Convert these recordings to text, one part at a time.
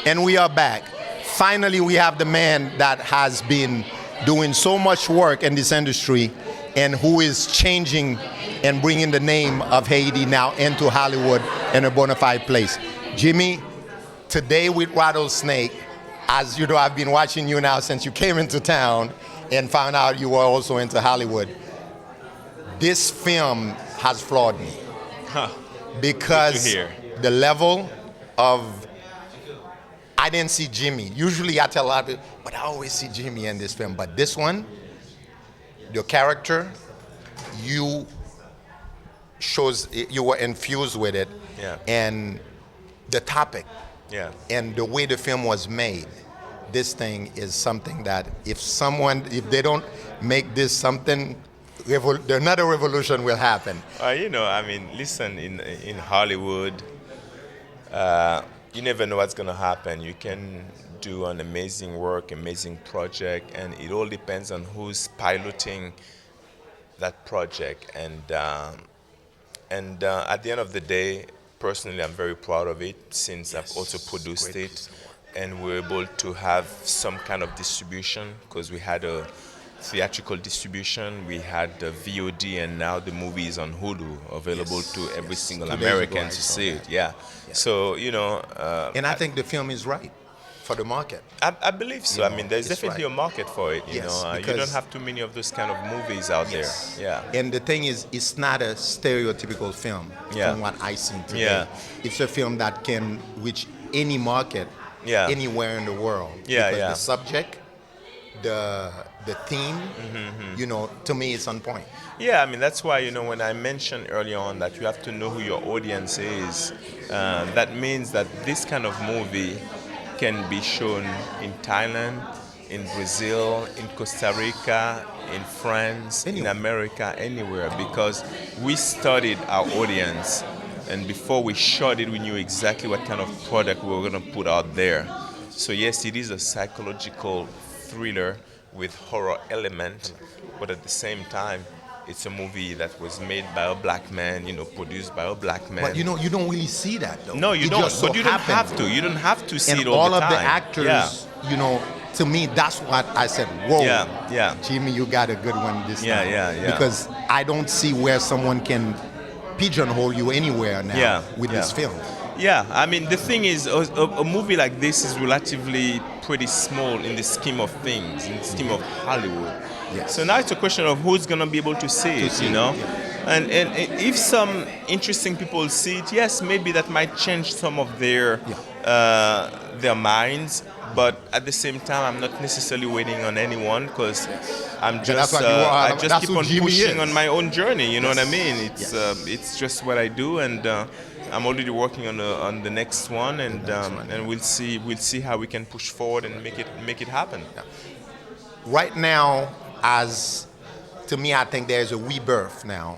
And we are back. Finally, we have the man that has been doing so much work in this industry and who is changing and bringing the name of Haiti now into Hollywood in a bona fide place. Jimmy, today with Rattlesnake, as you know, I've been watching you now since you came into town and found out you were also into Hollywood. This film has floored me Huh. Good to because hear. the level of I didn't see Jimmy. Usually I tell a lot of people, but I always see Jimmy in this film. But this one, your character, you you were infused with it, Yeah. and the topic Yeah. and the way the film was made. This thing is something that if they don't make this something, another revolution will happen. I mean, listen, in Hollywood, you never know what's gonna happen. You can do an amazing work, amazing project, and it all depends on who's piloting that project. And at the end of the day, personally, I'm very proud of it since I've also produced Great it, piece of work. and we're able to have some kind of distribution because we had a theatrical distribution, we had the VOD, and now the movie is on Hulu, available to every single 2 days ago, American I to saw see that. it. Yeah. Yeah. So And I think the film is right for the market. I believe so. I mean, there's it's definitely right. a market for it. Yes, You because- don't have too many of those kind of movies out there. Yeah. And the thing is, it's not a stereotypical film Yeah. from what I see today. Yeah. It's a film that can reach any market, Yeah. anywhere in the world. Yeah, because yeah. the subject, the theme, to me, it's on point. Yeah, I mean, that's why, when I mentioned earlier on that you have to know who your audience is, that means that this kind of movie can be shown in Thailand, in Brazil, in Costa Rica, in France, Anywhere. in America, anywhere, because we studied our audience. And before we shot it, we knew exactly what kind of product we were going to put out there. So yes, it is a psychological thriller with horror element, but at the same time, it's a movie that was made by a black man, produced by a black man. But you don't really see that though. No, you It don't. just so But you don't happened. have to. You don't have to see And it all all the of time. the actors, Yeah. to me, that's what I said. Whoa, Yeah. Jimmy, you got a good one this Yeah, time. yeah. Because I don't see where someone can pigeonhole you anywhere now Yeah, with yeah. this film. Yeah, I mean, the thing is, a movie like this is relatively pretty small in the scheme of things, in the scheme of Hollywood. Yes. So now it's a question of who's going to be able to see it, see you it, know? yeah. And if some interesting people see it, yes, maybe that might change some of their minds. But at the same time, I'm not necessarily waiting on anyone because I'm that's just what you are. I just That's keep who on Jimmy pushing is. on my own journey. You know what I Yes. mean? Yes. It's just what I do, and I'm already working on the next one, and we'll see how we can push forward and make it happen. Right now, to me, I think there's a rebirth now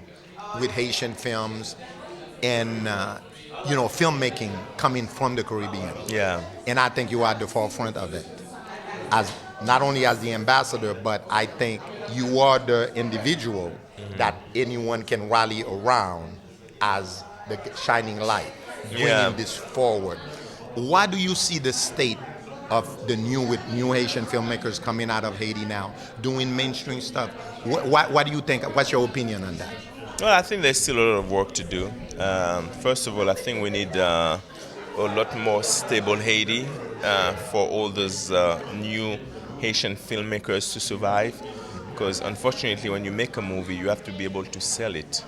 with Haitian films and filmmaking coming from the Caribbean. Yeah. And I think you are at the forefront of it, as not only as the ambassador, but I think you are the individual that anyone can rally around as the shining light, bringing Yeah. this forward. Why do you see the state of the new Haitian filmmakers coming out of Haiti now, doing mainstream stuff? What do you think? What's your opinion on that? Well, I think there's still a lot of work to do. First of all, I think we need a lot more stable Haiti for all those new Haitian filmmakers to survive. Because unfortunately, when you make a movie, you have to be able to sell it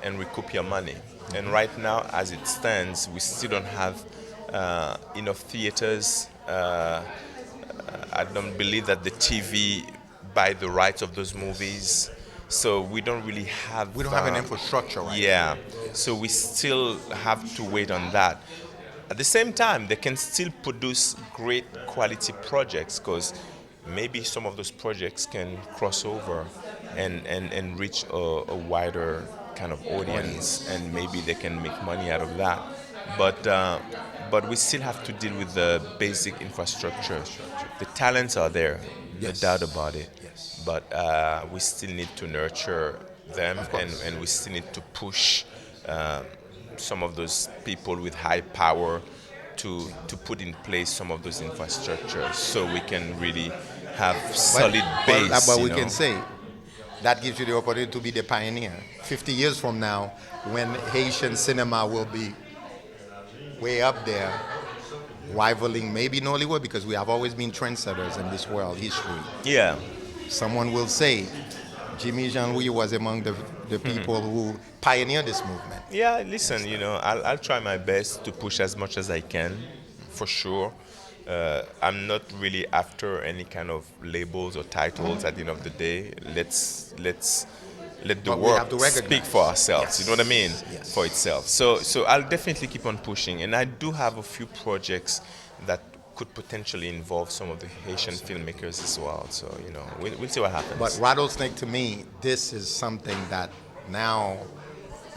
and recoup your money. And right now, as it stands, we still don't have enough theaters. I don't believe that the TV buy the rights of those movies. So we don't really have. We don't have an infrastructure right Yeah. So we still have to wait on that. At the same time, they can still produce great quality projects because maybe some of those projects can cross over and reach a wider kind of audience, and maybe they can make money out of that. But we still have to deal with the basic infrastructure. The talents are there, Yes. no doubt about it. Yes. But we still need to nurture them, and we still need to push some of those people with high power to put in place some of those infrastructures so we can really have solid But, base. but we can say that gives you the opportunity to be the pioneer. 50 years from now, when Haitian cinema will be way up there, rivaling maybe Nollywood, because we have always been trendsetters in this world history. Yeah. Someone will say Jimmy Jean Louis was among the people who pioneered this movement. Yeah, listen, I'll try my best to push as much as I can, for sure. I'm not really after any kind of labels or titles at the end of the day. Let's let the But we have work to recognize. speak for ourselves. You know what I mean? Yes. For itself. So I'll definitely keep on pushing, and I do have a few projects that could potentially involve some of the Haitian filmmakers as well. So we'll see what happens. But Rattlesnake, to me, this is something that now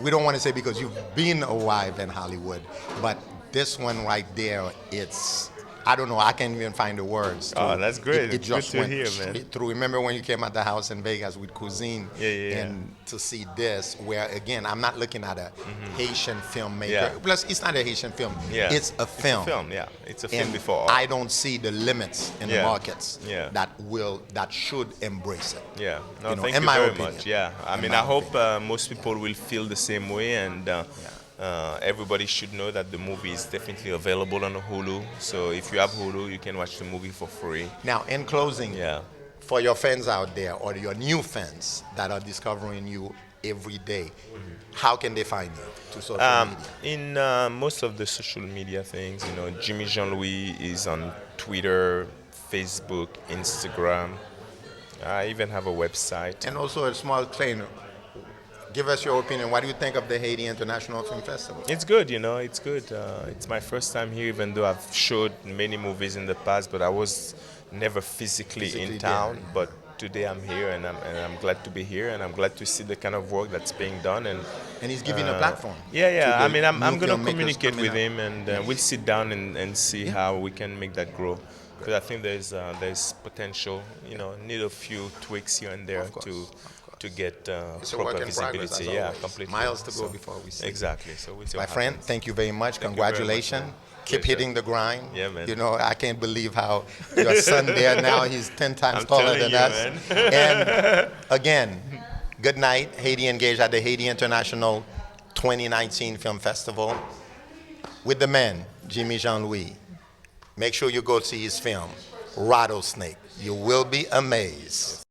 we don't want to say because you've been a wife in Hollywood, but this one right there, it's, I don't know, I can't even find the words. Oh, that's great. It just Good to went hear, man. straight through. Remember when you came at the house in Vegas with Cuisine? Yeah. And to see this, where again, I'm not looking at a Haitian filmmaker. Yeah. Plus, it's not a Haitian film. Yeah. It's a film. It's a film, yeah. It's a film And before all. I don't see the limits in the Yeah. markets Yeah. that should embrace it. Yeah, no, You know, thank in you my very opinion. much. Yeah, I In mean, my I hope most people will feel the same way, and everybody should know that the movie is definitely available on Hulu. So if you have Hulu, you can watch the movie for free. Now, in closing, Yeah. for your fans out there or your new fans that are discovering you every day, how can they find you to social media? In most of the social media things, Jimmy Jean Louis is on Twitter, Facebook, Instagram. I even have a website. And also a small thing, give us your opinion. What do you think of the Haiti International Film Festival? It's good, it's good. It's my first time here, even though I've showed many movies in the past, but I was never physically in Physically town. there. But today I'm here, and I'm glad to be here, and I'm glad to see the kind of work that's being done. And he's giving a platform. Yeah. to I the mean, I'm new going to filmmakers communicate coming with up. him, and we'll sit down and see how we can make that grow. Because I think there's potential. Need a few tweaks here and there Of course. to get It's a work proper in progress, visibility. as Yeah, always. completely. Miles to go before we see. Exactly. So we'll see My what friend, happens. thank you very much. Thank you very much, Congratulations. man. Keep Pleasure. hitting the grind. Yeah, man. I can't believe how your son there now, he's 10 times I'm taller telling than you, us. man. And again, good night. Haiti engaged at the Haiti International 2019 Film Festival with the man, Jimmy Jean Louis. Make sure you go see his film, Rattlesnake. You will be amazed.